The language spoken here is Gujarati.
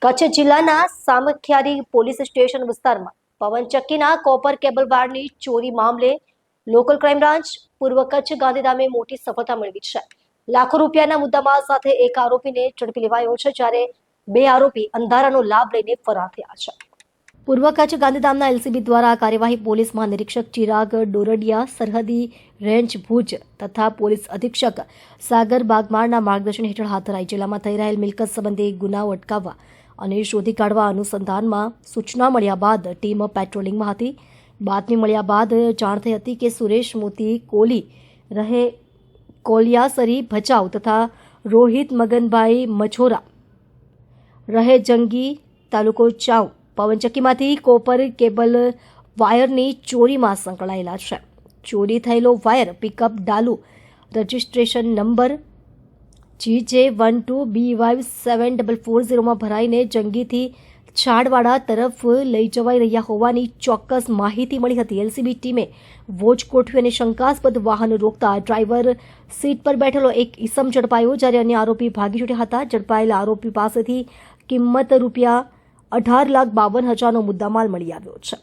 કચ્છ જિલ્લાના સામખિયારી પોલીસ સ્ટેશન વિસ્તારમાં પવનચક્કીના કોપર કેબલ વાયરની ચોરી મામલે લોકલ ક્રાઇમ બ્રાન્ચ પૂર્વ કચ્છ ગાંધીધામે મોટી સફળતા મેળવી છે. લાખો રૂપિયાના મુદ્દામાલ સાથે એક આરોપીને ઝડપી લેવાયો છે, જ્યારે બે આરોપી અંધારાનો લાભ લઈને ફરાર થયા છે. પૂર્વ કચ્છ ગાંધીધામના એલસીબી દ્વારા આ કાર્યવાહી પોલીસ મહાનિરીક્ષક ચિરાગ ડોરડિયા, સરહદી રેન્જ ભુજ તથા પોલીસ અધિક્ષક સાગર બાગમારના માર્ગદર્શન હેઠળ હાથ ધરાઈ. જિલ્લામાં થઈ રહેલ મિલકત સંબંધી ગુનાઓ અટકાવવા અને શોધી કાઢવા અનુસંધાનમાં સૂચના મળ્યા બાદ ટીમ પેટ્રોલિંગમાં હતી. બાતમી મળ્યા બાદ જાણ થઈ હતી કે સુરેશ મોતી કોલી રહે કોલિયાસરી ભચાઉ તથા રોહિત મગનભાઈ મછોરા રહે જંગી તાલુકો ચાઉ પવનચક્કીમાંથી કોપર કેબલ વાયરની ચોરીમાં સંકળાયેલા છે. ચોરી થયેલો wire pickup Dalu registration number GJ12BY7440માં ભરાઈને જંગીથી છાડવાડા તરફ લઈ જવાઈ રહ્યા હોવાની ચોક્કસ માહિતી મળી હતી. એલસીબી ટીમે વોચ ગોઠવી અને શંકાસ્પદ વાહન રોકતા ડ્રાઈવર સીટ પર બેઠેલો એક ઈસમ ઝડપાયો, જ્યારે અન્ય આરોપી ભાગી છૂટ્યા હતા. ઝડપાયેલા આરોપી પાસેથી કિંમત ₹18,52,000નો મુદ્દામાલ મળી આવ્યો છે.